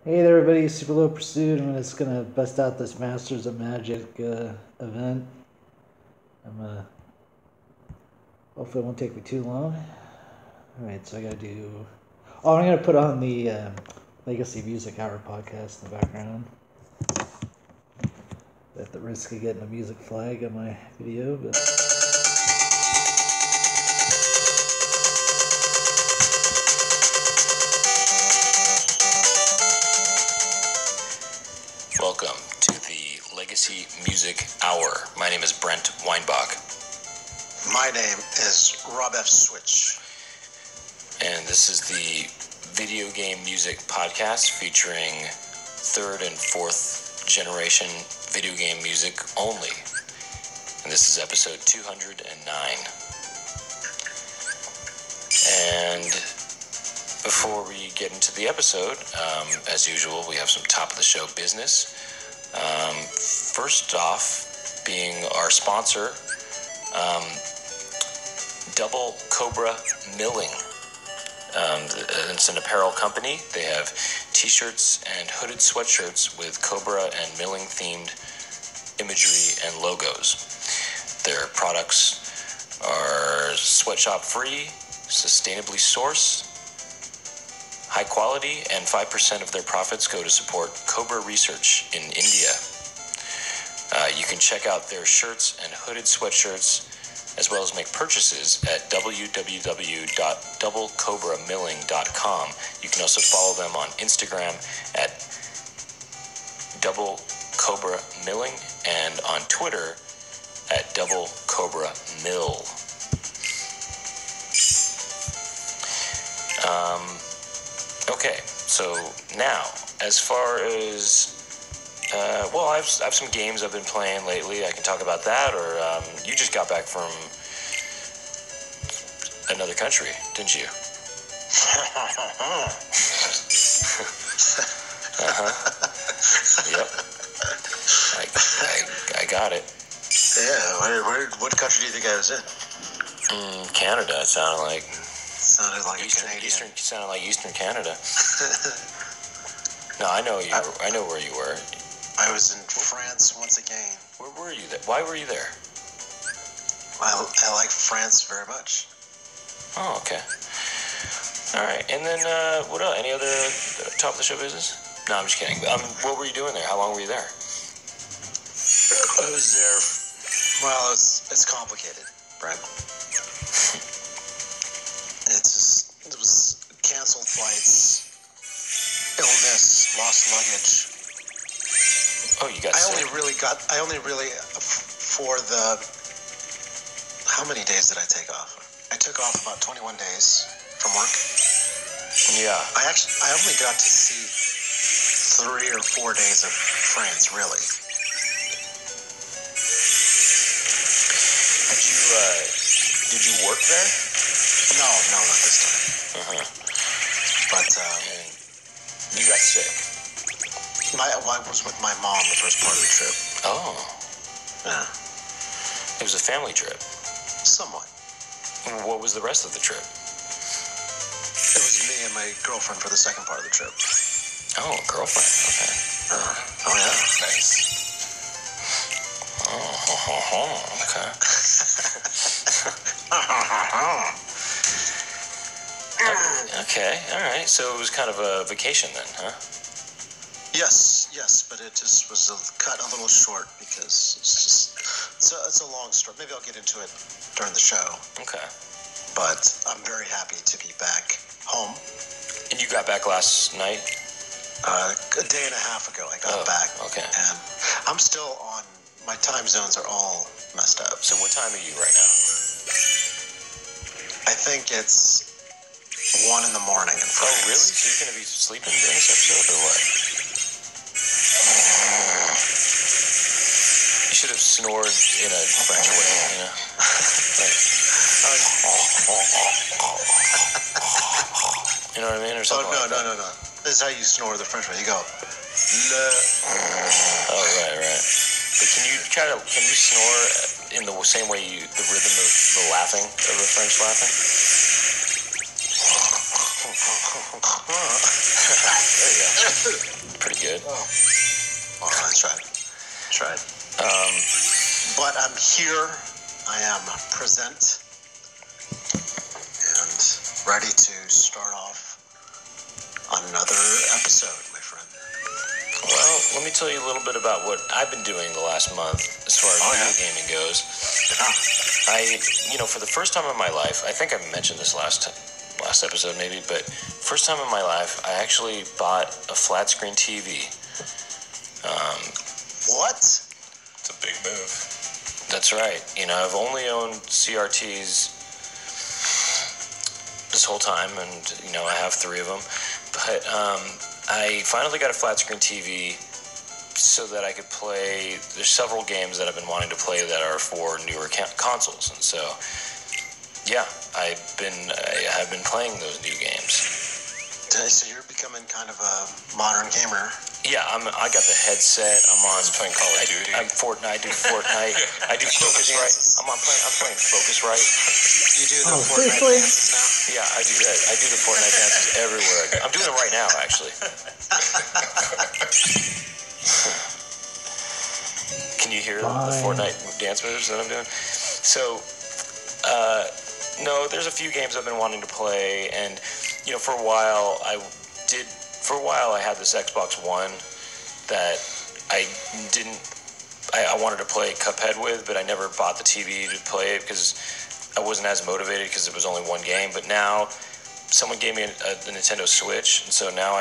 Hey there everybody, Super Low Pursuit. I'm just gonna bust out this Masters of Magic event. Hopefully it won't take me too long. Alright, so I gotta do... Oh, I'm gonna put on the Legacy Music Hour podcast in the background. At the risk of getting a music flag on my video, but... Welcome to the Legacy Music Hour. My name is Brent Weinbach. My name is Rob F. Switch. And this is the video game music podcast featuring third and fourth generation video game music only. And this is episode 209. And before we get into the episode, as usual, we have some top of the show business. First off, being our sponsor, Double Cobra Milling. It's an apparel company. They have t-shirts and hooded sweatshirts with Cobra and Milling themed imagery and logos. Their products are sweatshop free, sustainably sourced, high quality, and 5% of their profits go to support Cobra research in India. You can check out their shirts and hooded sweatshirts, as well as make purchases at www.doublecobramilling.com. You can also follow them on Instagram at Double Cobra Milling and on Twitter at Double Cobra Mill. Okay, so now, as far as, I have some games I've been playing lately. I can talk about that, or you just got back from another country, didn't you? Yep. I got it. Yeah, what country do you think I was in? Canada, it sounded like. Sounded like Eastern, a Canadian. sounded like Eastern Canada. No, I know you. I know where you were. I was in France once again. Where were you? Why were you there? I like France very much. Oh, okay. All right. And then what else? Any other top of the show business? No, I'm just kidding. What were you doing there? How long were you there? I was there. Well, it's complicated, Brent. It was canceled flights, illness, lost luggage. Oh, you got sick? I only really, for the, how many days did I take off? I took off about 21 days from work. Yeah. I only got to see 3 or 4 days of France, really. Did you work there? No, not this time. But, You got sick. I was with my mom the first part of the trip. Oh. Yeah. It was a family trip. Somewhat. What was the rest of the trip? It was me and my girlfriend for the second part of the trip. Oh, girlfriend. Okay. Oh, yeah. Nice. Oh, okay. Okay, all right. So it was kind of a vacation then, huh? Yes, but it just was cut a little short because it's a long story. Maybe I'll get into it during the show. Okay. But I'm very happy to be back home. And you got back last night? A day and a half ago I got back. Okay. And I'm still on, my time zones are all messed up. So what time are you right now? I think it's 1 in the morning in France. Oh, really? So you're going to be sleeping during this episode or what? You should have snored in a French way, you know? You know what I mean? Or something like that. No. This is how you snore the French way. You go, le. Oh, right. But can you snore in the same way the rhythm of the laughing, of the French laughing? There you go. good. Oh, that's right. That's right. But I'm here. I am present and ready to start off on another episode, my friend. Well, let me tell you a little bit about what I've been doing the last month as far as video gaming goes. For the first time in my life, I think I mentioned this last episode maybe, but first time in my life, I actually bought a flat screen TV. What? It's a big move. That's right. I've only owned CRTs this whole time, and I have 3 of them. But I finally got a flat screen TV so that I could play. There's several games that I've been wanting to play that are for newer consoles, and so yeah, I have been playing those new games. So you're becoming kind of a modern gamer. Yeah, I got the headset. I'm on playing Call of Duty. I do Fortnite. I do Focusrite. I'm playing Focusrite. You do the Fortnite Fortnite dances now? Yeah, I do that. I do the Fortnite dances everywhere. I'm doing it right now, actually. Can you hear the Fortnite dance moves that I'm doing? So, no, there's a few games I've been wanting to play, and for a while I had this Xbox One that I wanted to play Cuphead with, but I never bought the TV to play it because I wasn't as motivated because it was only one game. But now someone gave me a Nintendo Switch, and so now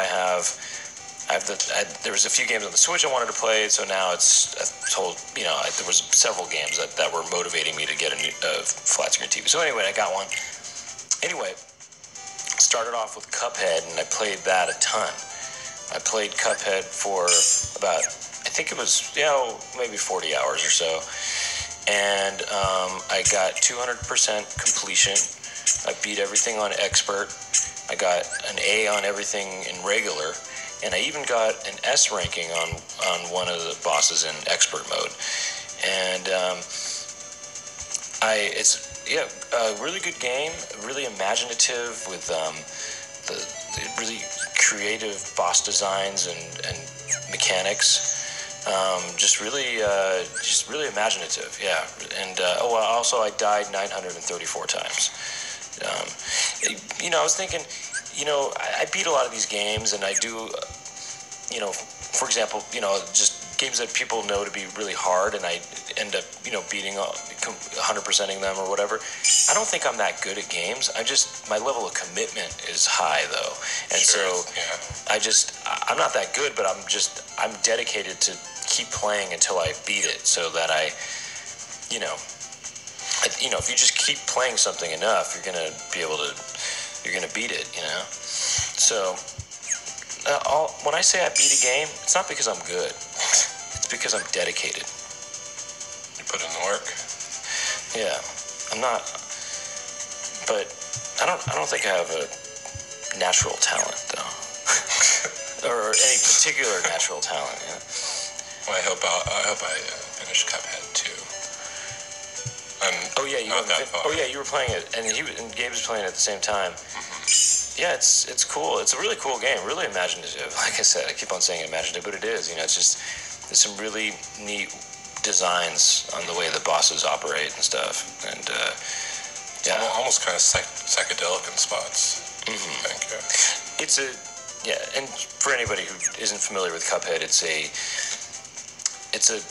there was a few games on the Switch I wanted to play, so now there was several games that were motivating me to get a flat screen TV. So anyway, I got one. Anyway, started off with Cuphead, and I played that a ton. I played Cuphead for about, I think it was, maybe 40 hours or so. And I got 200% completion. I beat everything on Expert. I got an A on everything in regular. And I even got an S ranking on one of the bosses in Expert mode. And it's a really good game, really imaginative with the really creative boss designs and mechanics. Just really imaginative, yeah. And also I died 934 times. I was thinking, I beat a lot of these games, and I do, for example, just games that people know to be really hard, and I end up, beating 100%ing them or whatever. I don't think I'm that good at games. My level of commitment is high, though. And sure, so yeah. I'm not that good, but I'm dedicated to keep playing until I beat it, so that if you just keep playing something enough, you're going to beat it, So when I say I beat a game, it's not because I'm good. It's because I'm dedicated. You put in the work. Yeah, I'm not. But I don't think I have a natural talent, though, or any particular natural talent. Yeah. Well, I hope I finish Cuphead too. You were playing it, and Gabe was playing it at the same time. Mm-hmm. Yeah, it's cool. It's a really cool game, really imaginative. Like I said, I keep on saying imaginative, but it is. There's some really neat designs on the way the bosses operate and stuff, and it's almost kind of psychedelic in spots. Mm-hmm. I think. And for anybody who isn't familiar with Cuphead, it's a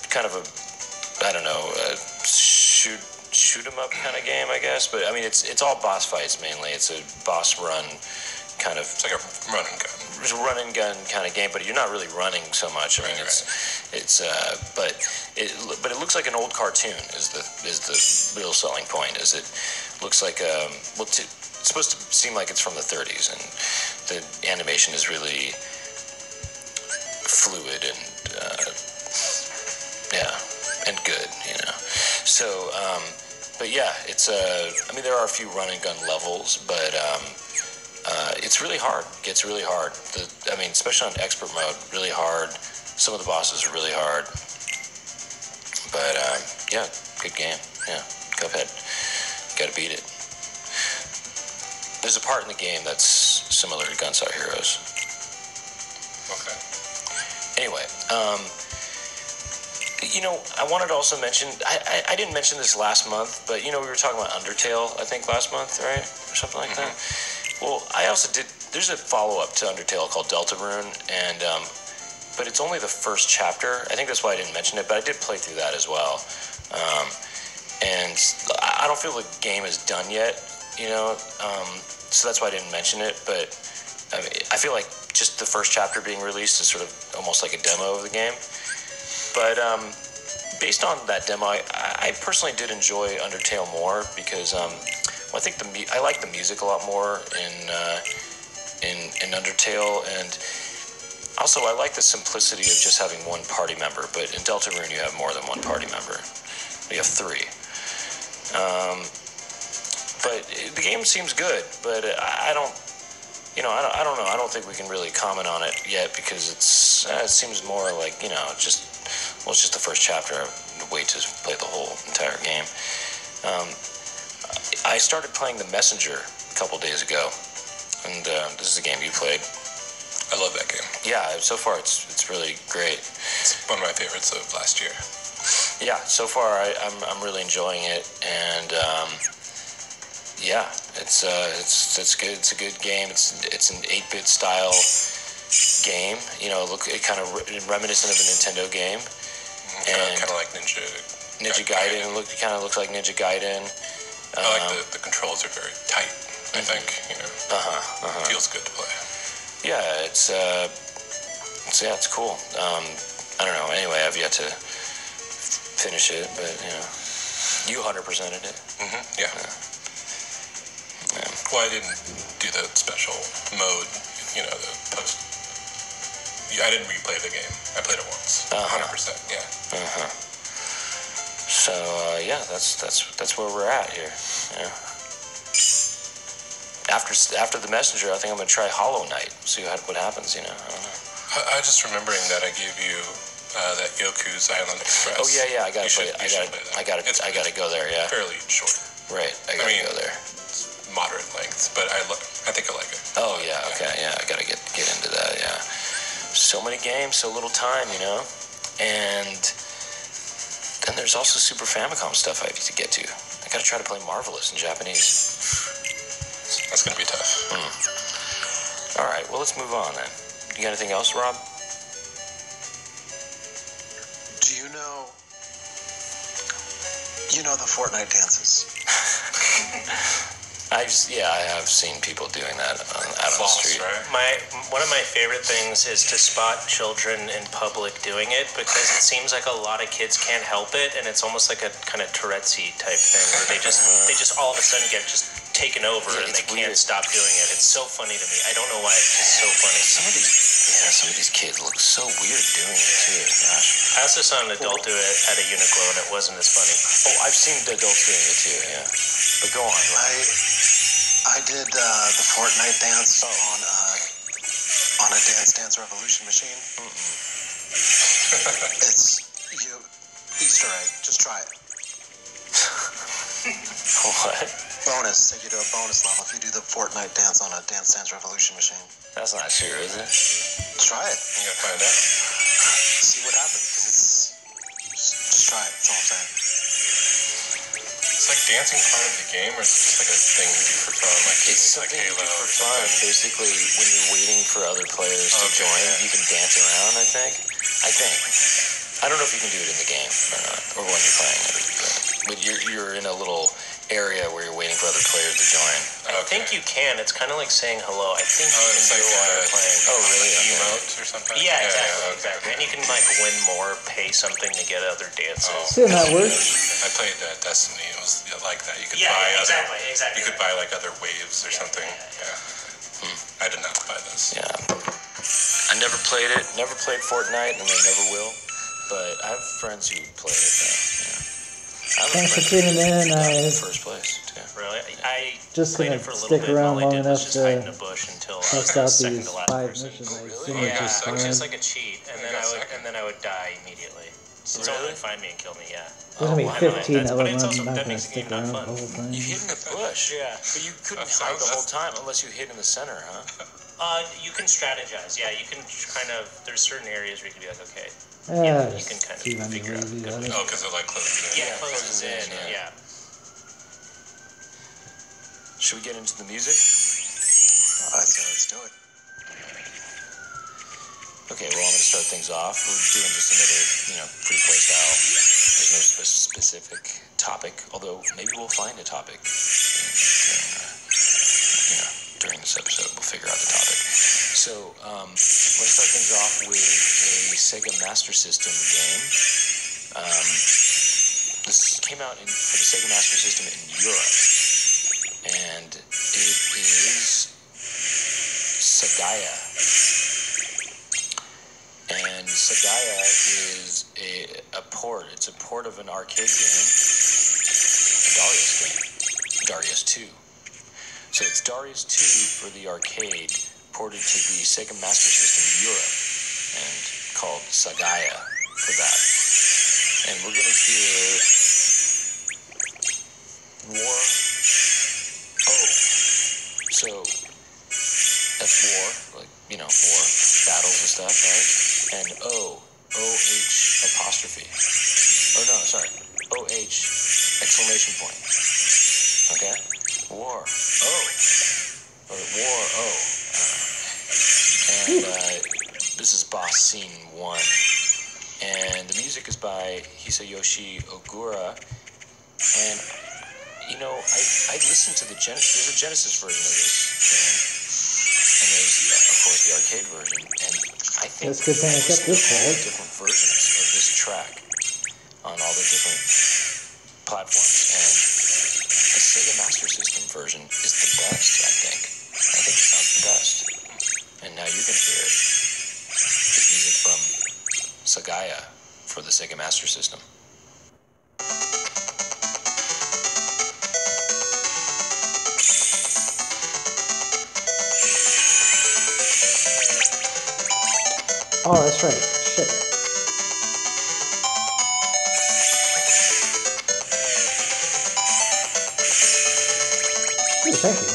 kind of a shoot 'em up kind of game, I guess. But I mean, it's all boss fights mainly. It's a boss run kind of. It's like a run and gun. It's a run and gun kind of game, but you're not really running so much. I mean, but it looks like an old cartoon is the real selling point. Is it looks like it's supposed to seem like it's from the 30s, and the animation is really fluid and and good, So, but yeah, it's there are a few run and gun levels, but it's really hard. It gets really hard. Especially on expert mode, really hard. Some of the bosses are really hard. But good game. Yeah, Cuphead. Gotta beat it. There's a part in the game that's similar to Gunstar Heroes. Okay. Anyway, I wanted to also mention, I didn't mention this last month, but, we were talking about Undertale, I think, last month, right? Or something like that. Well, I also there's a follow-up to Undertale called Deltarune, and, but it's only the first chapter. I think that's why I didn't mention it, but I did play through that as well. And I don't feel the game is done yet, so that's why I didn't mention it, but I feel like just the first chapter being released is sort of almost like a demo of the game. But based on that demo, I personally did enjoy Undertale more because I think I like the music a lot more in Undertale, and also I like the simplicity of just having one party member. But in Deltarune, you have more than one party member. You have 3. But the game seems good, but I don't know. I don't think we can really comment on it yet because it seems more like, it's just the first chapter. I wait to play the whole entire game. I started playing The Messenger a couple days ago, and this is a game you played. I love that game. Yeah, so far it's really great. It's one of my favorites of last year. Yeah, so far I'm really enjoying it, and it's good. It's a good game. It's an 8-bit style game. It kind of reminiscent of a Nintendo game. Kind of like Ninja Gaiden. It kind of looks like Ninja Gaiden. I like the controls are very tight. I think feels good to play. Yeah, it's cool. I don't know. Anyway, I've yet to finish it, but you 100%ed it. Yeah. Well, I didn't do the special mode. The post. I didn't replay the game. I played it once. 100%. Yeah. So that's where we're at here. Yeah. After The Messenger, I think I'm gonna try Hollow Knight. See what happens. I don't know. I just remembering that I gave you that Yoku's Island Express. Oh yeah. I gotta play it. I gotta go there. Yeah. Fairly short. Right. I gotta go there. It's moderate length, but I think I like it. Oh yeah. Okay. Yeah. I gotta get into that. Yeah. So many games, so little time. And then there's also Super Famicom stuff I have to get to. I gotta try to play Marvelous in Japanese. That's gonna be tough. All right, well, let's move on then. You got anything else, Rob? Do you know the Fortnite dances? I have seen people doing that out on the street. Right? One of my favorite things is to spot children in public doing it because it seems like a lot of kids can't help it, and it's almost like a kind of Tourette-y type thing where they just all of a sudden get just taken over and they can't stop doing it. It's so funny to me. I don't know why. It's just so funny. Some of these kids look so weird doing it too. Gosh. I also saw an adult do it at a Uniqlo, and it wasn't as funny. Oh, I've seen adults doing it too. Yeah, but go on. I did the Fortnite dance on a Dance Revolution machine. It's Easter egg. Just try it. What? Bonus. You do a bonus level if you do the Fortnite dance on a Dance Revolution machine. That's not true, is it? Try it. You gotta find out. See what happens. Just try it. That's all I'm saying. It's like dancing part of the game, or is it just like a thing you do for fun? It's something you do for fun. Basically, when you're waiting for other players to join, you can dance around, I think. I don't know if you can do it in the game or not, or when you're playing it. But you're in a little area where you're waiting for other players to join. I think you can. It's kind of like saying hello. I think you can do while you're playing. Oh, really? Like emotes or something? Yeah, exactly. And you can win more, pay something to get other dances. See how that works? I played Destiny. It was like that. You could exactly. You could buy other waves or something. Yeah. I did not buy this. Yeah. I never played it. Never played Fortnite, and I never will. But I have friends who play it. Yeah. Thanks for tuning in. First place. Too. Really? I just played gonna it for a little stick bit. around All I long did enough was just hide in to a bush until test I out was second these to last 5 person. missions. I really? assume Yeah, it's just it's fine. just like a cheat, and then I would die immediately. So someone would find me and kill me. Yeah. There's gonna be 15 of but them. it's I'm also, not that gonna makes the stick game not around fun. the whole time. You hid in the bush. Yeah. But you couldn't That's- hide the whole that's- time unless you hid in the center, huh? You can strategize. Yeah, you can kind of. There's certain areas where you can be like, okay. You can kind of figure out. Oh, because it like closes in. Yeah, it closes in. Yeah. Should we get into the music? Let's do it. Okay, well, I'm going to start things off. We're doing just another, free play style. There's no specific topic, although maybe we'll find a topic during this episode. We'll figure out the topic. So, let's start things off with a Sega Master System game. This came out for the Sega Master System in Europe, and it is Sagaya. And Sagaya is a port. It's a port of an arcade game, a Darius game, Darius 2. So it's Darius 2 for the arcade, ported to the Sega Master System Europe, and called Sagaya for that. And we're going to hear War. Oh. So that's war, like, war, battles and stuff, right? And O-H apostrophe. Oh, no, sorry. O-H exclamation point. Okay? War. Oh. Or war. Oh. And this is boss scene 1. And the music is by Hisayoshi Ogura. And, I listened to there's a Genesis version of this game. And there's, of course, the arcade version. And I think that's a good thing I kept this all the different versions of this track on all the different platforms, and the Sega Master System version is the best. I think it sounds the best. And now you can hear it. This music from Sagaya for the Sega Master System. Oh, that's right. Shit. Ooh, thank you.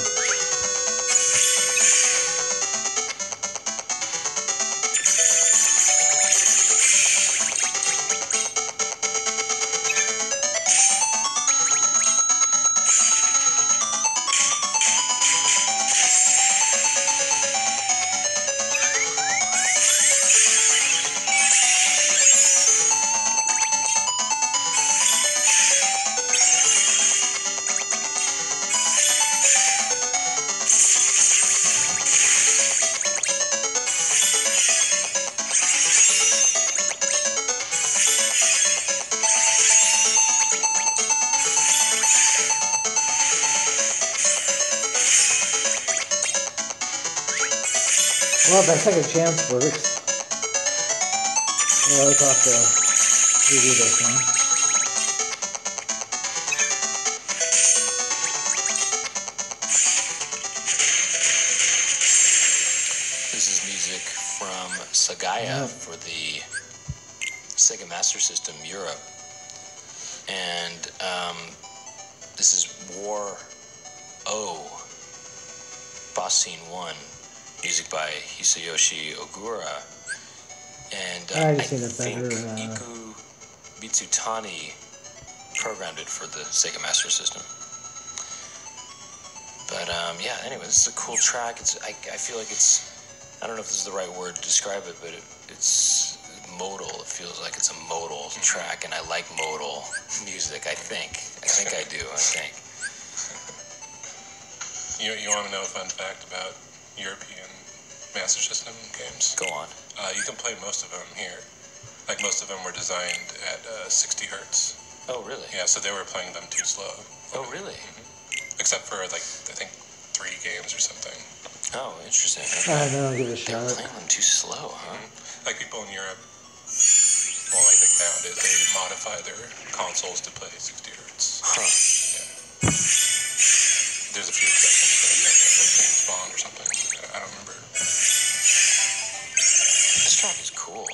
Well, if that second chance works, we'll always have to redo this one. This is music from Sagaya for the Sega Master System Europe. And this is War O, Boss Scene 1. Music by Hisayoshi Ogura, and I think Iku Mitsutani programmed it for the Sega Master System. But anyway, this is a cool track. I feel like I don't know if this is the right word to describe it, but it's modal. It feels like it's a modal track, and I like modal music. I think I do. You want to know a fun fact about European Master System games? Go on. You can play most of them here. Like, most of them were designed at 60 hertz. Oh, really? Yeah, so they were playing them too slow. Oh, really? Mm-hmm. Except for, I think 3 games or something. Oh, interesting. I know, give it a shot. They're playing them too slow, huh? Mm-hmm. Like, people in Europe, well, I think nowadays, they modify their consoles to play 60 hertz. Huh. Yeah. There's a few exceptions, but I think like James Bond or something. I don't remember. This track is cool.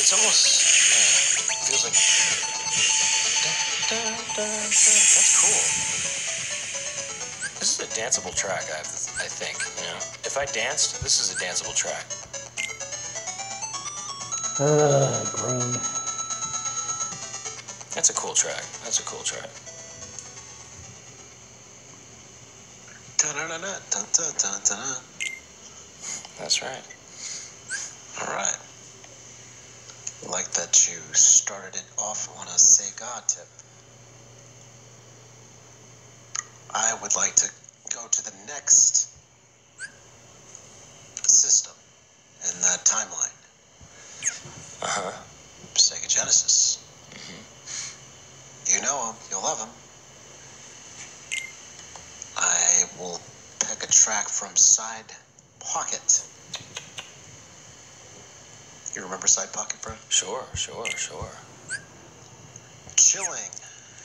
It's almost feels like that's cool. This is a danceable track. I think. You know, if I danced, this is a danceable track. Groan. That's a cool track. That's a cool track. That's right. All right. Like that you started it off on a Say God tip. I would like to go to the next system in that timeline. Sega Genesis. You know him. You'll love him. I will pick a track from Side Pocket. You remember Side Pocket, bro? Sure. Chilling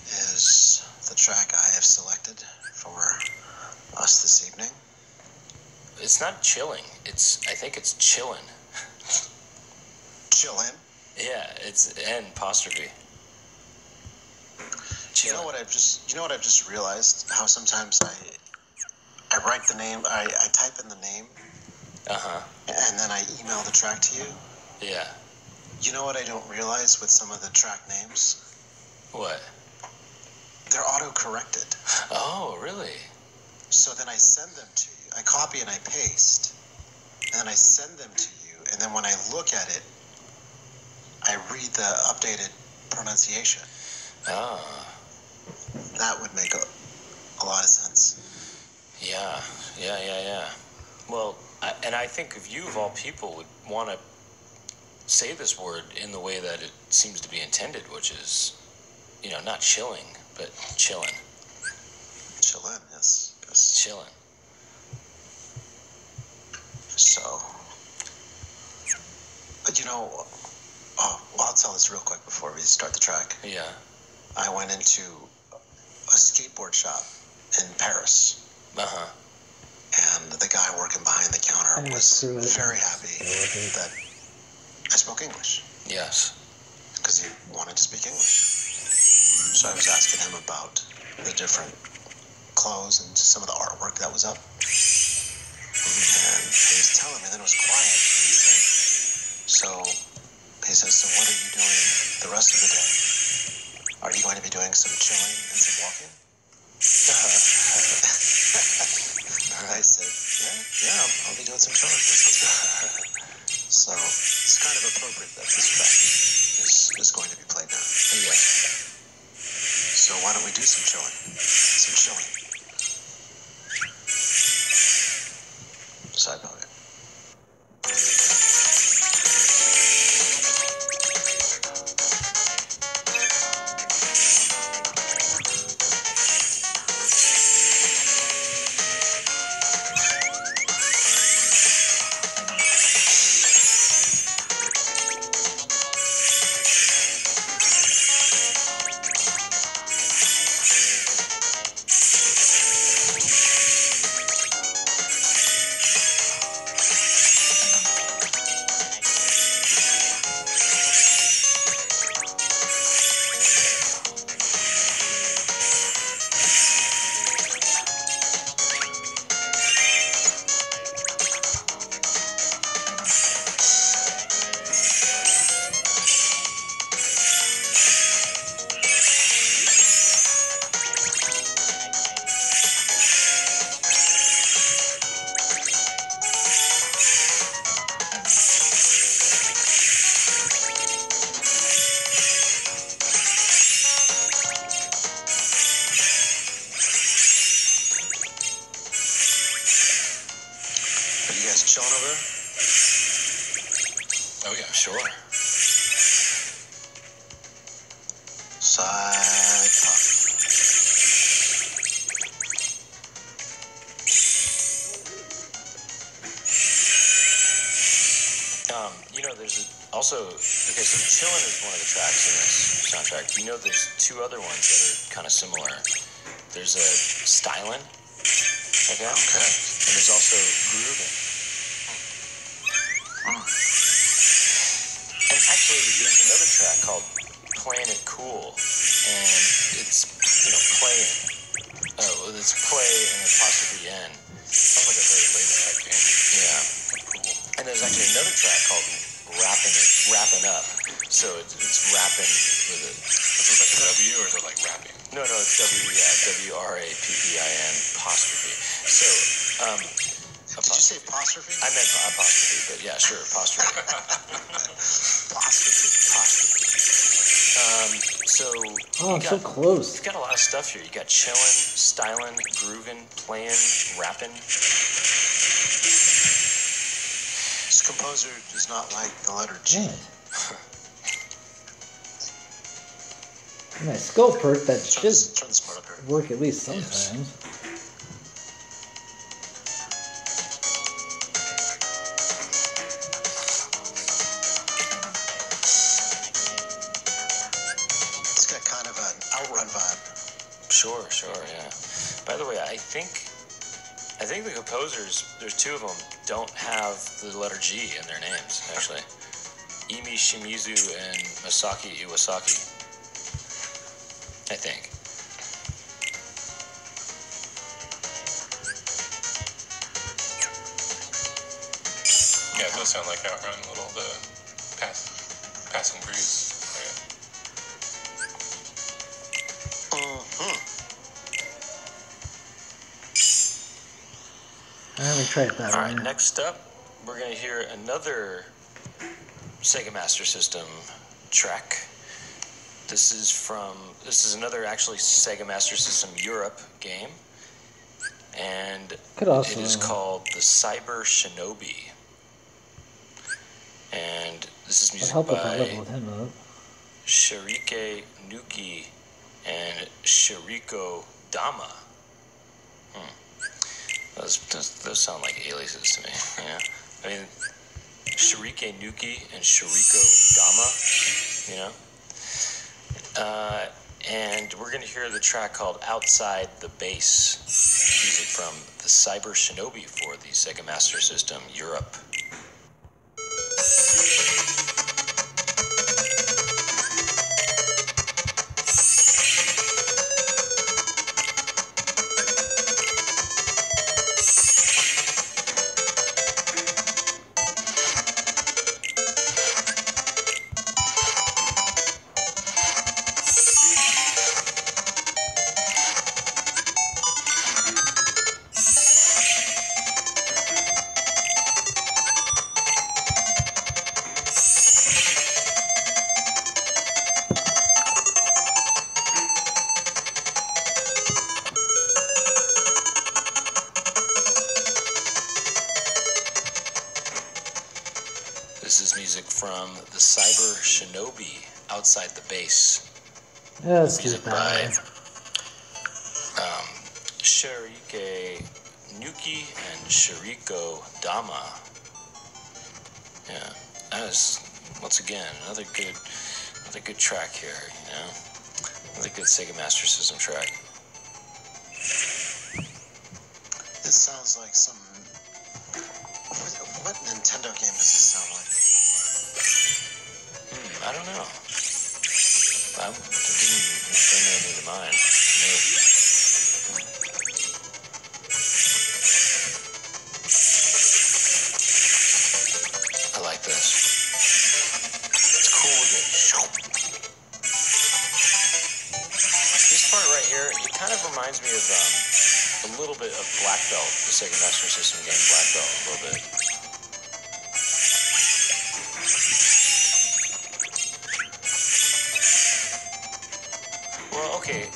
is the track I have selected for us this evening. It's not chilling. I think it's chillin'. Chillin'. Yeah, it's N apostrophe. You know what I've just realized? How sometimes I write the name, I type in the name, and then I email the track to you. Yeah. You know what I don't realize with some of the track names? What? They're auto-corrected. Oh, really? So then I send them to you. I copy and I paste, and then I send them to you, and then when I look at it, I read the updated pronunciation. Ah. That would make a lot of sense. Yeah. Well, I think if you, of all people, would want to say this word in the way that it seems to be intended, which is, not chilling, but chillin'. Chillin', yes. Chillin'. So, but I'll tell this real quick before we start the track. Yeah. I went into a skateboard shop in Paris. And the guy working behind the counter was very happy that I spoke English. Yes. Because he wanted to speak English. So I was asking him about the different clothes and some of the artwork that was up. And he was telling me, and then it was quiet. So what are you doing the rest of the day? Are you going to be doing some chilling and some walking? I said, yeah, I'll be doing some chilling. So it's kind of appropriate that this track is going to be played now. Yeah. So why don't we do some chilling? Some chilling. Side pocket. Chilling over there? Oh, yeah. Sure. Side pocket. There's also, okay, so Chillin' is one of the tracks in this soundtrack. There's two other ones that are kind of similar. There's a Stylin', okay? And there's also Groovin'. And actually, playing it cool, and it's playing. Oh, it's play and apostrophe N. Sounds like a very laid back game. Yeah. Cool. And there's actually another track called Wrapping Up. So it's rapping with it. Is it like a W or is it like rapping? No, it's WRAPPIN apostrophe. So, Did you say apostrophe? I meant apostrophe, but yeah, sure, apostrophe. Apostrophe. So Oh, I'm so close. You've got a lot of stuff here. You got chillin', stylin', groovin', playin', rapping. This composer does not like the letter G. Yeah. Nice skill perk that should Turn this part up here. work at least sometimes. It's got kind of an outrun vibe. Sure, yeah. By the way, I think the composers, there's two of them, don't have the letter G in their names, actually. Imi Shimizu and Masaki Iwasaki, I think. Yeah, it does sound like Outrun, a little the passing breeze. I haven't tried that All one. right, next up, we're going to hear another Sega Master System track. This is another actually Sega Master System Europe game. And it is called the Cyber Shinobi. And this is music by Shirike Nuki and Shiriko Dama. Those sound like aliases to me, yeah. I mean, Shirike Nuki and Shiriko Dama, and we're going to hear the track called Outside the Base, music from the Cyber Shinobi for the Sega Master System Europe. This is music from the Cyber Shinobi, Outside the Base. Yeah, let's do music it that by way. Shirike Nuki and Shiriko Dama. Yeah, that is, once again, another good track here, Another good Sega Master System track. This sounds like some... What Nintendo game does this sound like? I don't know. It didn't bring anything to mind. No. I like this. It's cool with it. This part right here, it kind of reminds me of a little bit of Black Belt, the Sega Master System game Black Belt, a little bit. Well, okay.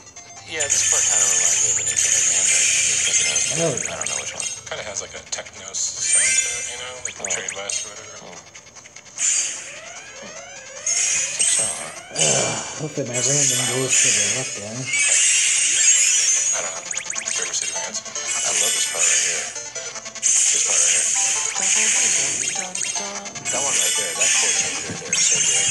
Yeah, this part kind of reminds me of a Nintendo game that you're thinking of. I don't know which one. Kind of has like a techno sound to it, like the Trade West or whatever. So, Hopefully my random goes to the left guy. I don't know. River City Rands. I love this part right here. This part right here. That one right there, that chord change right there is so good.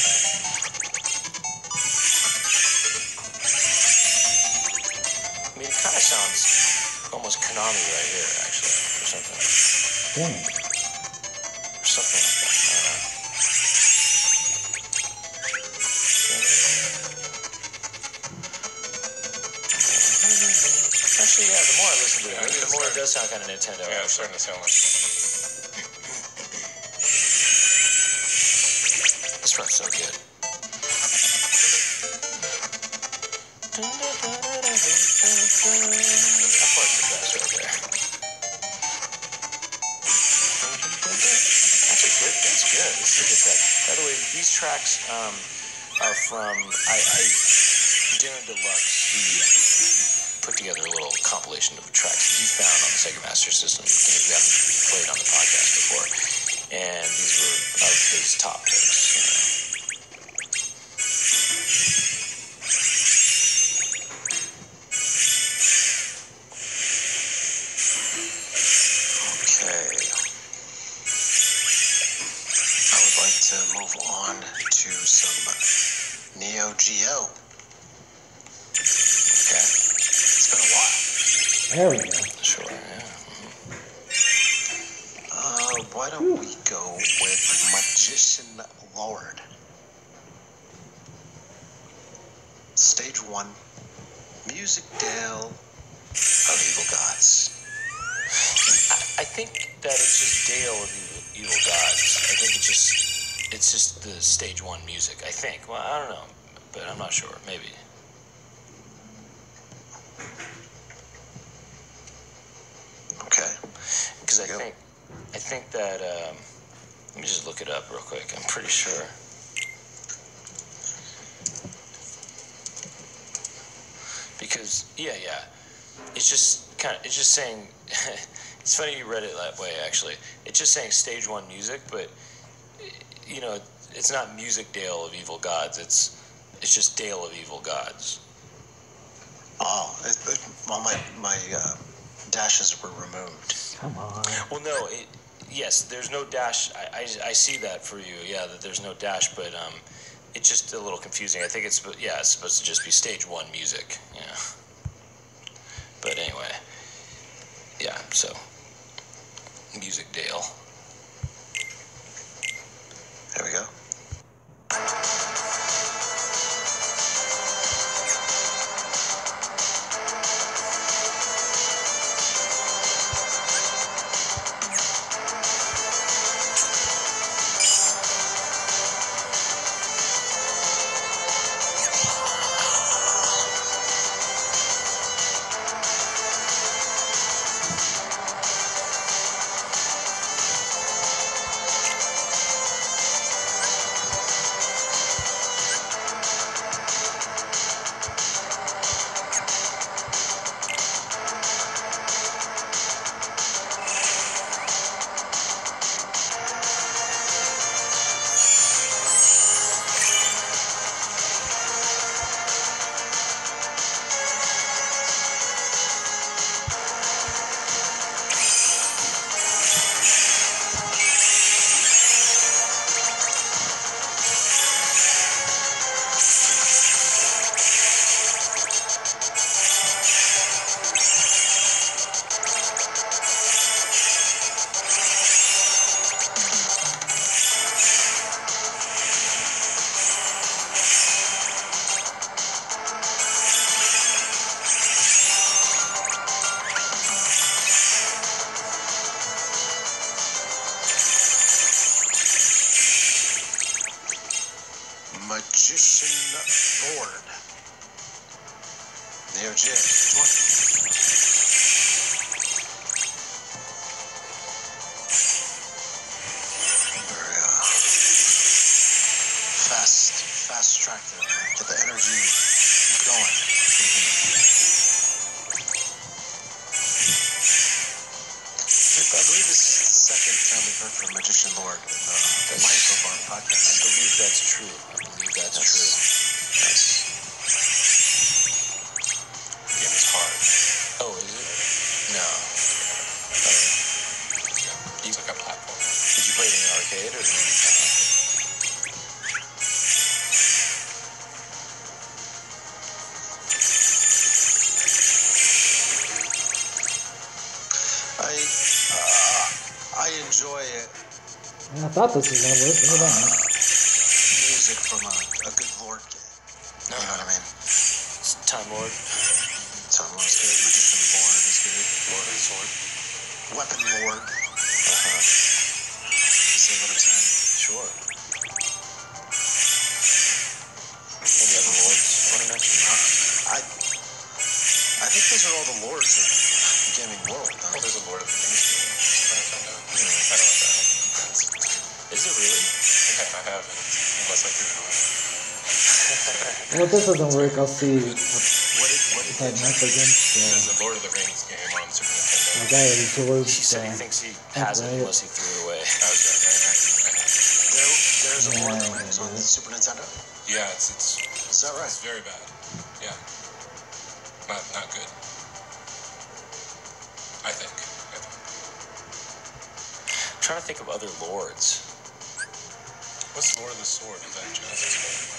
I mean, it kind of sounds almost Konami right here, actually, or something. Dang. Or something like that. I don't know. actually. The more it does sound kind of Nintendo. Yeah, it's starting to sound like. This part's so good. That part's the best right there. That's good. That's good. It's a good track. By the way, these tracks are from Darren Deluxe. He put together a little compilation of tracks that he found on the Sega Master System. Games we haven't played on the podcast before, and these were of his top picks. Move on to some Neo Geo. Okay. It's been a while. There we go. Sure, yeah. Why don't we go with Magician Lord? Stage 1, Music Dale of Evil Gods. I think that it's just Dale of Evil Gods. I think it's just the stage 1 music, I think. Well, I don't know, but I'm not sure. Maybe. Okay. Because I think that, let me just look it up real quick. I'm pretty sure. Because, yeah. It's just saying, it's funny you read it that way, actually. It's just saying stage 1 music, but, you know, it's not Music Dale of Evil Gods. It's just Dale of Evil Gods. Oh, well, my dashes were removed. Come on. Well, no, yes, there's no dash. I see that for you, yeah, that there's no dash, but it's just a little confusing. I think it's supposed to just be stage 1 music, yeah. But anyway, yeah, so, Music Dale. There we go. Magician Lord. Neo Geo. Fast track there. Get the energy going. I believe this is the second time we've heard from Magician Lord in the life of our podcast. I believe that's true. That's true. Nice. The game is hard. Oh, is it? No. It's like a platform. Did you play it in the arcade or I enjoy it. I thought this was gonna work. Look at that. Music from a good Lord game. You know what I mean? Time Lord? Time Lord's good. Magician Lord is good. sword. Weapon lord. Uh-huh. You see what I'm saying? Sure. Any other lords you want to mention? I think those are all the lords of the gaming world. Well, there's a Lord of the Rings game. I don't know if that. Is it really? I haven't, unless I threw it away. Well, if this doesn't work, I'll see What did if I match against. There's a Lord of the Rings game on Super Nintendo. My guy absorbs. He said he thinks he has it right. unless he threw it away. There's a Lord of the Rings on the Super Nintendo? Yeah, it's Is that right? It's very bad. Yeah. Not good. I think. I'm trying to think of other lords. What's Lord of the Sword? Is that Genesis?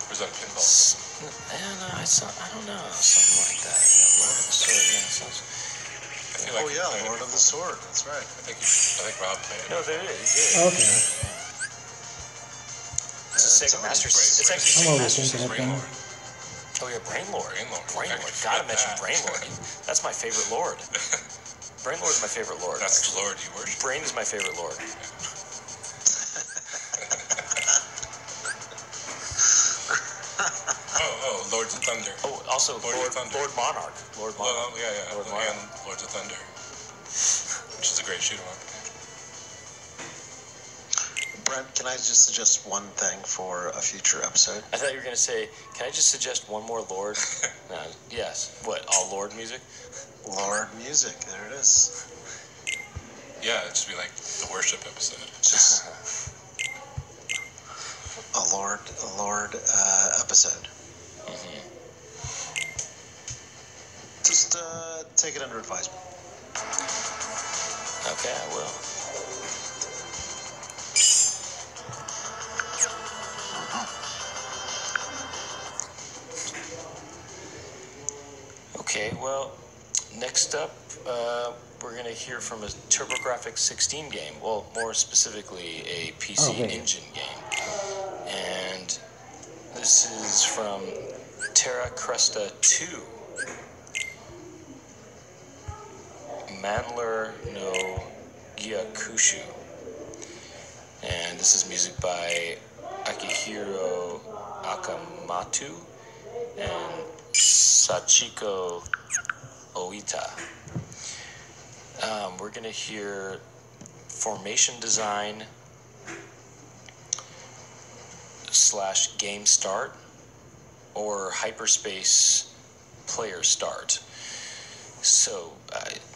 Or is that a pinball? I don't know. Something like that. Yeah, Lord of the Sword. Yeah, sounds. I feel like Oh yeah, Lord of the Sword. That's right. I think Rob played it. No, there it is. Yeah. Okay. It's a Sega Master System. It's actually I'm Sega Master overthinking System. it then. Oh yeah, Brain Lord. Brain Lord. Gotta mention Brain Lord. That's my favorite lord. Brain Lord is my favorite lord. That's the Lord you worship. Brain is my favorite lord. Lords of Thunder. Oh, also Lord of Thunder. Lord Monarch. Lord Monarch. Well, yeah. Lord Monarch. And Lords of Thunder, which is a great shoot 'em up. Brent, can I just suggest one thing for a future episode? I thought you were going to say, can I just suggest one more Lord? No, yes. What, all Lord music? Lord music, there it is. Yeah, it'd just be like the worship episode. Just a Lord episode. Mm-hmm. Just take it under advisement. Okay, I will. Okay, well, next up, we're going to hear from a TurboGrafx 16 game. Well, more specifically, a PC Engine game. And this is from Terra Cresta 2. Mandler no Gyakushu. And this is music by Akihiro Akamatu and Sachiko Oita. We're going to hear formation design / game start or hyperspace player start. So,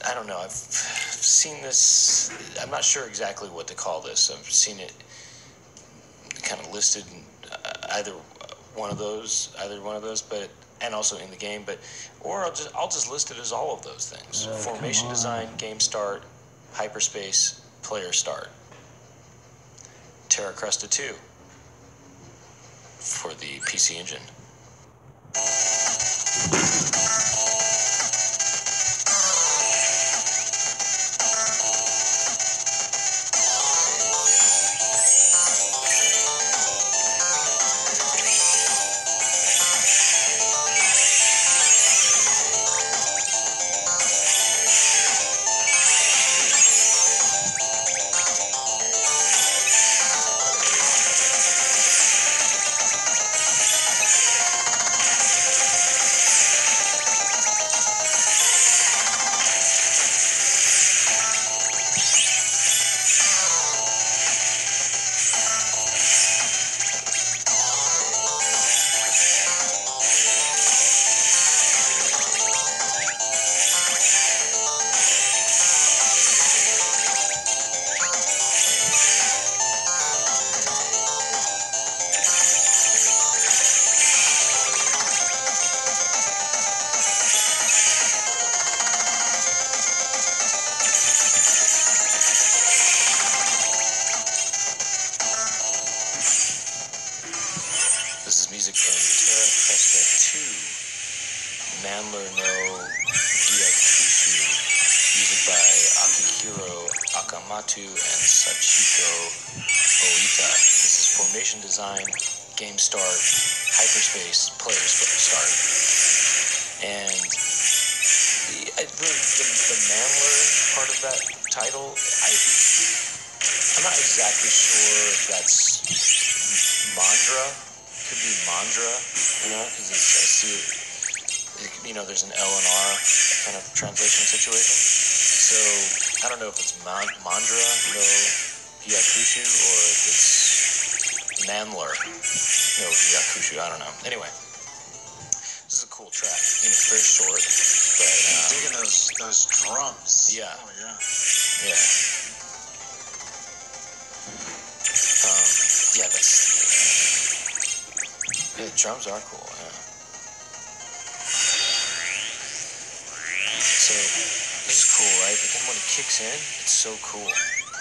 I don't know, I've seen this, I'm not sure exactly what to call this. I've seen it kind of listed in either one of those, but and also in the game, or I'll just list it as all of those things. Formation design, game start, hyperspace, player start. Terra Cresta 2 for the PC Engine. This is music from Terra Cresta 2, Mandler no Gyakushu, music by Akihiro Akamatu and Sachiko Oita. This is formation design, game start, hyperspace, player start. And the Mandler part of that title, I'm not exactly sure if that's Mandra. Could be Mandra, because I see it, there's an L and R kind of translation situation. So I don't know if it's Mandra no Hyakushu or if it's Mandler no Hyakushu. I don't know. Anyway, this is a cool track. It's very short, but I'm digging those drums. Yeah. Oh yeah. Yeah. The drums are cool, yeah. So, this is cool, right? But then when it kicks in, it's so cool.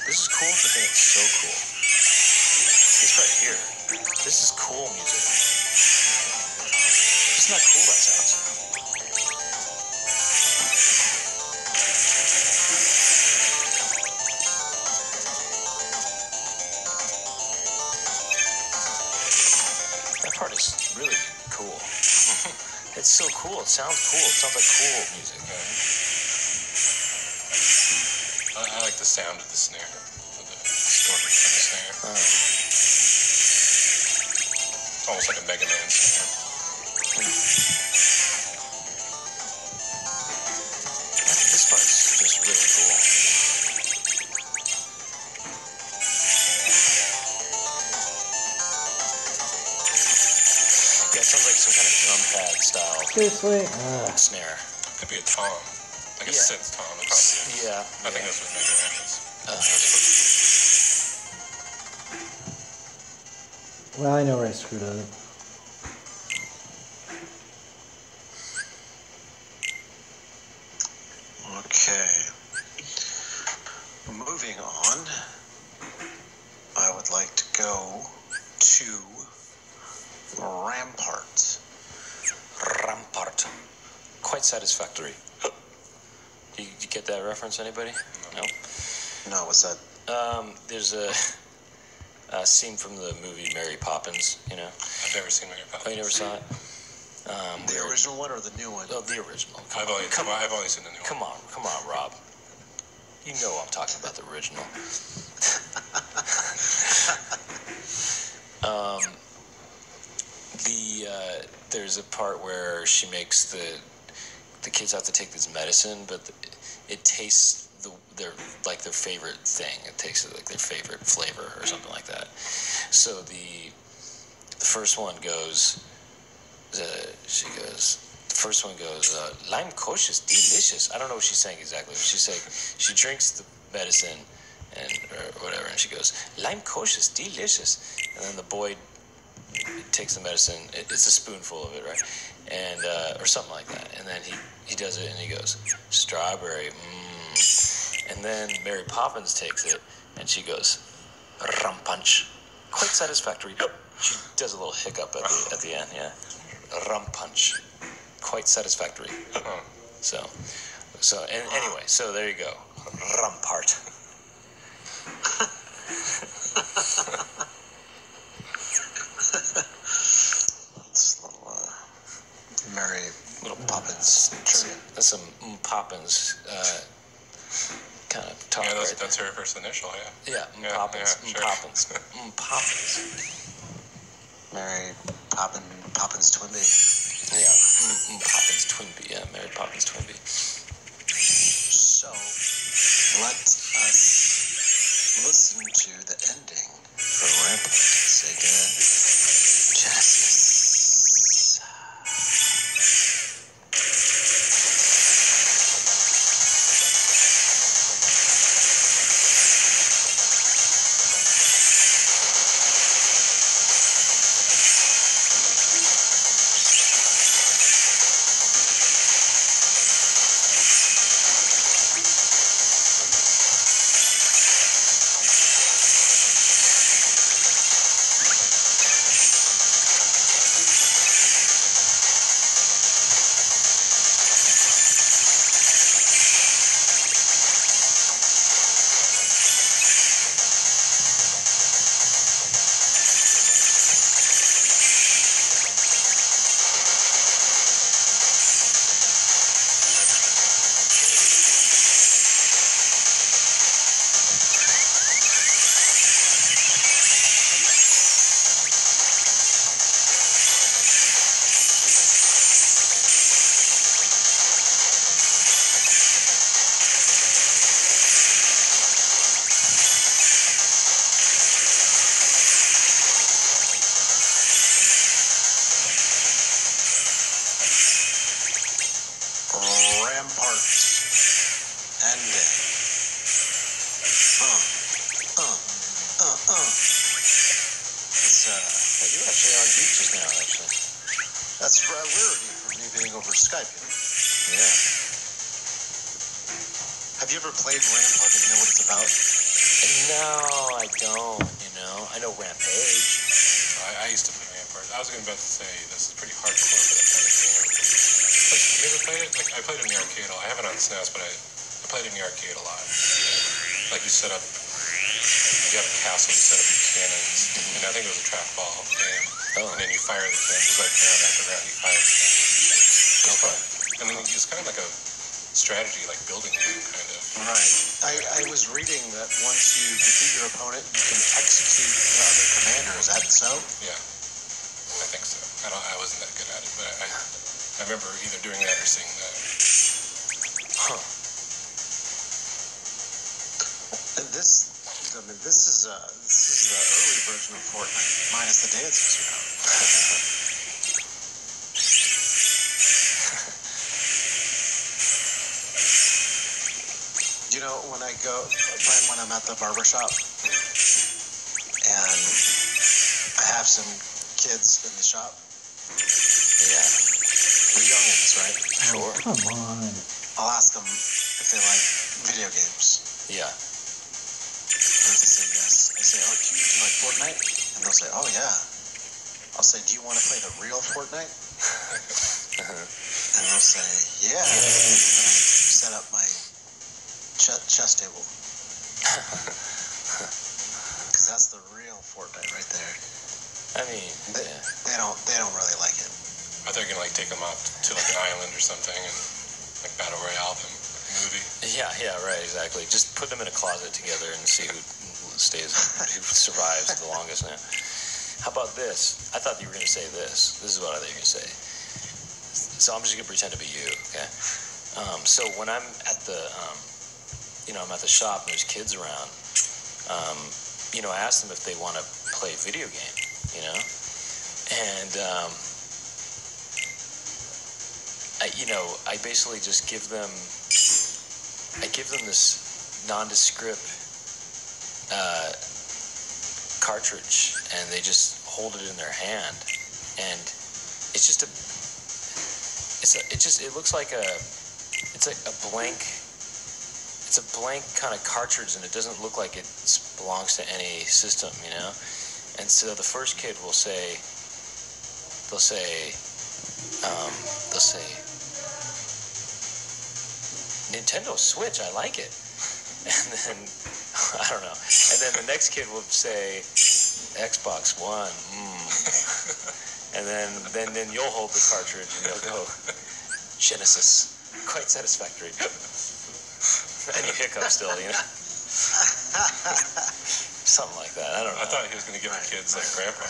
This is cool, but then it's so cool. This right here, this is cool music. Isn't that cool, that sounds? That part is really cool. It's so cool. It sounds cool. It sounds like cool music. I like the sound of the snare, of the distortion of the snare. It's almost like a Mega Man snare. This part's just really cool. Yeah, it sounds like some kind of drum pad style Seriously? snare. Could be a tom, like a Yeah. synth tom. It probably is. Yeah. I think that's what Mega Man is. Well, I know where I screwed up. Okay. Moving on, I would like to go to Rampart. Rampart. Quite satisfactory. You get that reference, anybody? No? No, what's that? There's a scene from the movie Mary Poppins, I've never seen Mary Poppins. Oh, you never saw it? The original one or the new one? Oh, the original. I've only seen the new one. Come on, Rob. You know I'm talking about the original. There's a part where she makes the kids have to take this medicine, but it tastes their favorite thing. It tastes like their favorite flavor or something like that. So the first one goes. The first one goes, lime kosh is delicious. I don't know what she's saying exactly. She's saying she drinks the medicine or whatever, and she goes, lime kosh is delicious. And then the boy takes the medicine. It's a spoonful of it, right? And or something like that. And then he does it, and he goes, strawberry, And then Mary Poppins takes it, and she goes, rum punch. Quite satisfactory. She does a little hiccup at the end, yeah. Rum punch. Quite satisfactory. So anyway, so there you go. Rampart. It's a little Mary Poppins trivia. That's some Poppins kind of talk. Yeah, right that's her first initial, yeah. Yeah, Poppins. Yeah, sure. Poppins. Poppins. Mary Poppins Twinbee. Yeah, Poppins Twinbee. Yeah, Mary Poppins Twinbee. So, let us listen to the ending for Rampart Sega Genesis. Rampart and It's, Hey, you were actually on beat just now, actually. that's rarity for me being over Skype. Yeah. Have you ever played Rampart and you know what it's about? No, I don't, I know Rampage. I used to play Rampart. I was about to say, this is pretty hardcore for that kind of game. Like, you ever played it? Like, I played it in the arcade. I have it on SNES, but I played it in the arcade a lot. Like, you have a castle, you set up your cannons, and I think it was a trackball game. Oh. And then you fire the cannons, it was like round after round, you fire the cannons. It's fun. And then it's kind of like a strategy, like building game, kind of. Right. I was reading that once you defeat your opponent, you can execute the other commander. Is that so? Yeah, I think so. I wasn't that good at it, but I remember either doing that or seeing that. Huh. And this is the early version of Fortnite, minus the dances, when I'm at the barber shop and I have some kids in the shop. Yeah. The youngins, right? Sure. Come on. I'll ask them if they like video games. Yeah. And they say yes. I say, oh, do you like Fortnite? And they'll say, oh, yeah. I'll say, do you want to play the real Fortnite? And they'll say, yeah. And then I set up my chess table. Because that's the real Fortnite right there. I mean, They don't really like it. I thought you were gonna like take them off to like an island or something and like battle royale them, like a movie. Yeah, right, exactly. Just put them in a closet together and see who survives the longest now. How about this? I thought you were gonna say this. This is what I thought you were gonna say. So I'm just gonna pretend to be you, okay? So when I'm at the, I'm at the shop and there's kids around, I ask them if they want to play a video game, and I basically just give them this nondescript cartridge, and they just hold it in their hand, and it looks like it's a blank kind of cartridge, and it doesn't look like it belongs to any system, and so the first kid will say, they'll say Nintendo Switch, I like it. And then, I don't know. And then the next kid will say Xbox One. And then you'll hold the cartridge and you'll go Genesis. Quite satisfactory. And you hiccup still, Something like that. I don't know. I thought he was gonna give the kids like grandpa.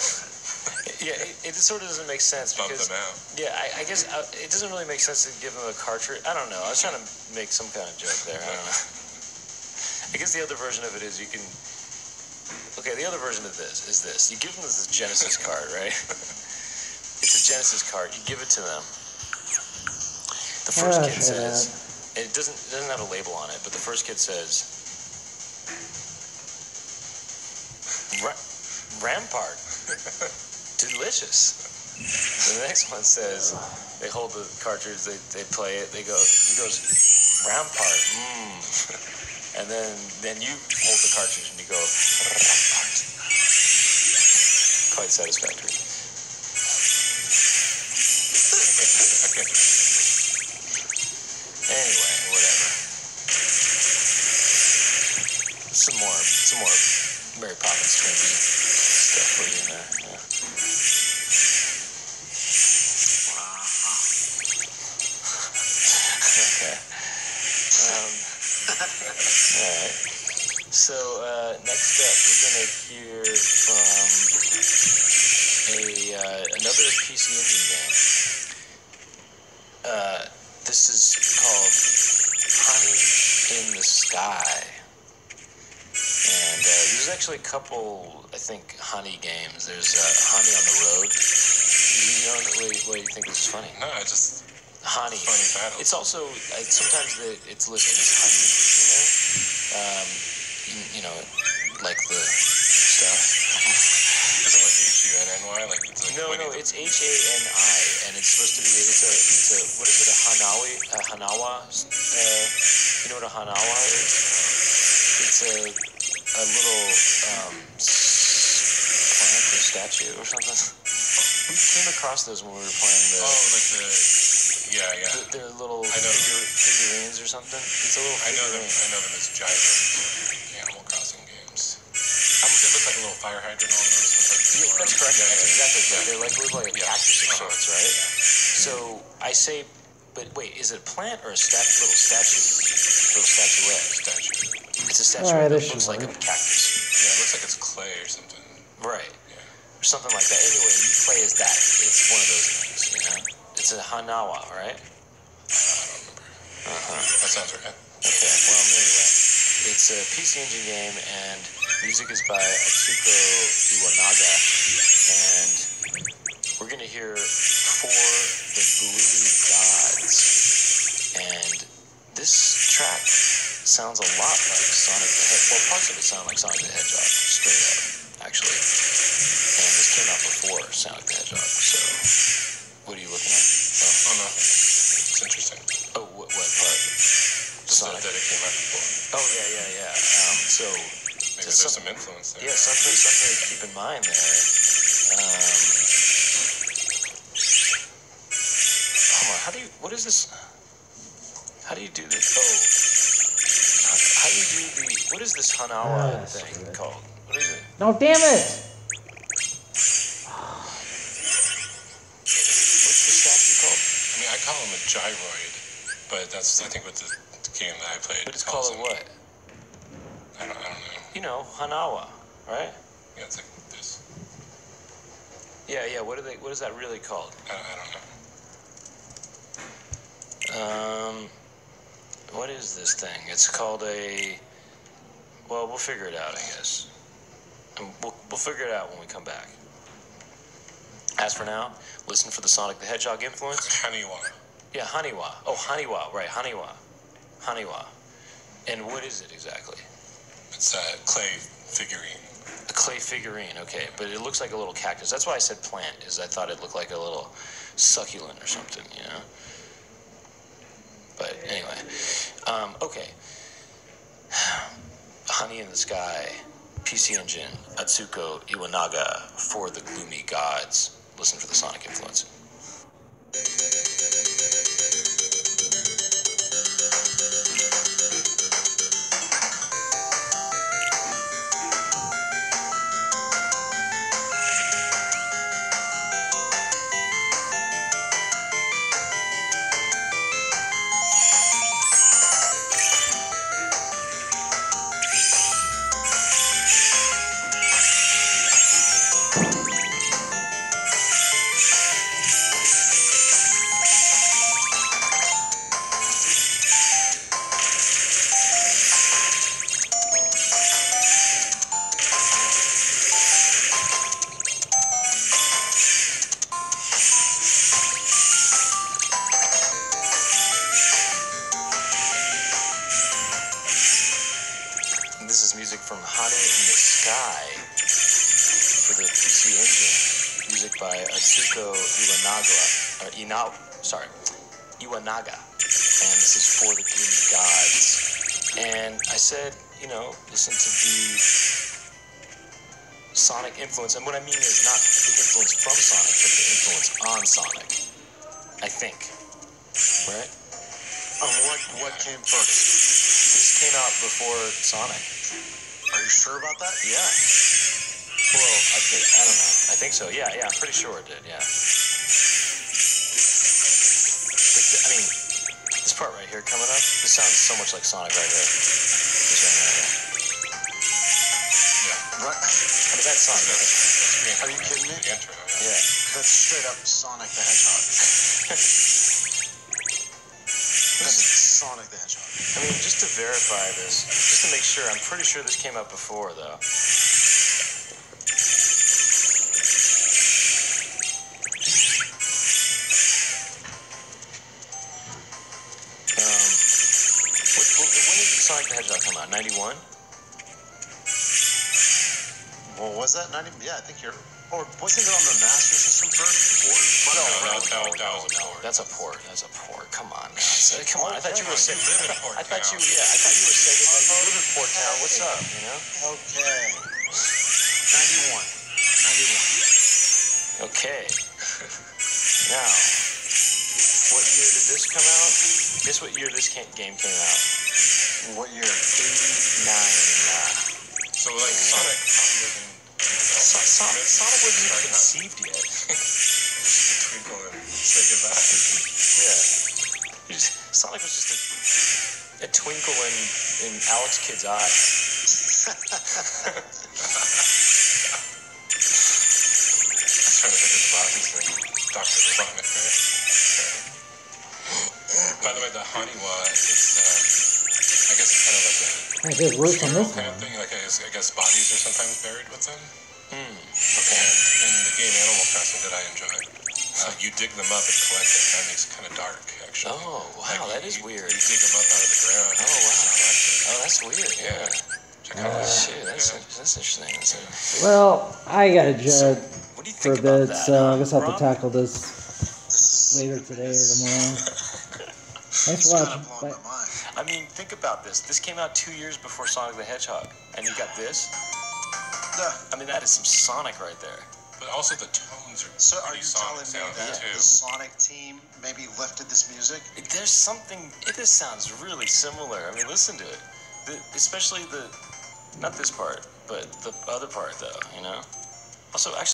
Yeah, it sort of doesn't make sense Bump because them out. Yeah, I guess it doesn't really make sense to give them a cartridge. I don't know. I was trying to make some kind of joke there. I don't know. I guess the other version of it is you can. Okay, the other version of this is this: you give them this Genesis card, right? It's a Genesis card. You give it to them. The first kid says, and it doesn't have a label on it, but the first kid says, Rampart. Delicious. And the next one says, they hold the cartridge, they play it, he goes, Rampart, And then you hold the cartridge and you go, Rampart. Quite satisfactory. Anyway, whatever. Some more Mary Poppins Twinkie stuff for you in there. Yeah. Okay. Alright. So, next up, we're going to hear from another PC Engine game. This is called Honey in the Sky. And there's actually a couple, I think, Honey games. There's Honey on the Road. What do you think this is funny? No, I just honey. Funny battle. It's also sometimes it's listed as honey. You know, like the stuff. Is it like H-U-N-N-Y? Like it's like No, it's H-A-N-I, and it's supposed to be. It's a what is it? A hanawa. You know what a hanawa is? It's a little plant or statue or something. We came across those when we were playing the. Oh, like the. Yeah. They're little I know. figurines or something. It's a little figurine. I know them as gyros. Animal Crossing games. They look like a little fire hydrant almost. Yeah, that's correct. Yeah, That's yeah. exactly correct. They look like a cactus of Uh-huh. sorts, right? So I say, but wait, is it a plant or a little statuette? Statue. It's a All statuette right, that this looks should like a work. cactus. Yeah, it looks like it's clay or something. Right. Yeah. Or something like that. Anyway, you play as that. It's one of those things, you know? It's a hanawa, right? I don't remember. That sounds right. Okay, well, anyway. It's a PC Engine game, and music is by Atsuko Iwanaga. And we're going to hear For the Gloomy Gods. And this track sounds a lot like Sonic the Hedgehog. Well, parts of it sound like Sonic the Hedgehog, straight up, actually. And this came out before Sonic the Hedgehog, so what are you looking at? Oh, no. It's interesting. Oh, what part? Just Sonic? that it came out before. Oh, yeah. So, Maybe Just there's some influence there. yeah, something to keep in mind there. Hold on, what is this? How do you do this? Oh, how do you do what is this Hanawa thing stupid. called? What is it? No, damn it! What's the statue called? I mean, I call him a gyroid, but that's, I think, what the game that I played But it's calls called a him. what? I don't know. You know, Hanawa, right? Yeah, it's like this. Yeah, what is that really called? I don't know. What is this thing? It's called well, we'll figure it out, I guess. And we'll figure it out when we come back. As for now, listen for the Sonic the Hedgehog influence. Haniwa. Yeah, Haniwa. Oh, Haniwa, right, Haniwa. And what is it exactly? It's a clay figurine. A clay figurine, okay. But it looks like a little cactus. That's why I said plant, is I thought it looked like a little succulent or something, you know? But anyway, okay. Honey in the Sky, PC Engine, Atsuko Iwanaga, For the Gloomy Gods. Listen for the Sonic influence. This is music from Honey in the Sky for the PC Engine. Music by Atsuko Iwanaga. And this is For the Gloomy Gods. And I said, listen to the Sonic influence. And what I mean is not the influence from Sonic, but the influence on Sonic. I think. Right? What came first? This came out before Sonic. Are you sure about that? Yeah. Well, I don't know. I think so. Yeah, I'm pretty sure it did, yeah. But, I mean, this part right here coming up, this sounds so much like Sonic right here. This right here. Yeah. Right. I mean, that's Sonic. Are you kidding me? The intro, yeah. Yeah. That's straight up Sonic the Hedgehog. This is Sonic the Hedgehog. I mean, just to verify this, just to make sure, I'm pretty sure this came out before, though. that come out? 91? Well, was that 90? Yeah, I think you're. Or wasn't it on the Master System first? No. That was a port. That's a port. That's a port. Come on, man. Come on. I thought you were You live in Port I thought you Town. were Sega guy. You live in Port Town. What's up? You know? Okay. 91. Okay. Now, what year did this come out? Guess what year this game came out? 91. What year? 89. So like Sonic probably doesn't. Sonic wasn't even conceived yet. Twinkle and say goodbye. Yeah. Sonic was just a twinkle in Alex Kidd's eye. Trying to think of Bobby's name. Dr. Robotnik, right? By the way, the Haniwa is, I guess it's kind of like a Hey, there's worse on funeral this kind of one. thing. Like I guess bodies are sometimes buried with them. Okay. And in the game Animal Crossing that I enjoy, you dig them up and collect them. That makes it kind of dark, actually. Oh, wow, that is weird. You dig them up out of the ground. Oh, wow. Oh, that's weird. Yeah. Check out that. Shit, that's interesting. Well, I got to judge What do you for a think about bit, that? so I guess I'll have Rob? to tackle this later today or tomorrow. Thanks for It's kind watching. of blowing Bye. my mind. I mean, think about this. This came out 2 years before Sonic the Hedgehog, and you got this. I mean, that is some Sonic right there. But also the tones are So are pretty you telling Sonic me that sounding, the too. Sonic team maybe lifted this music? There's something. This sounds really similar. I mean, listen to it. Especially not this part, but the other part, though. You know. Also, actually.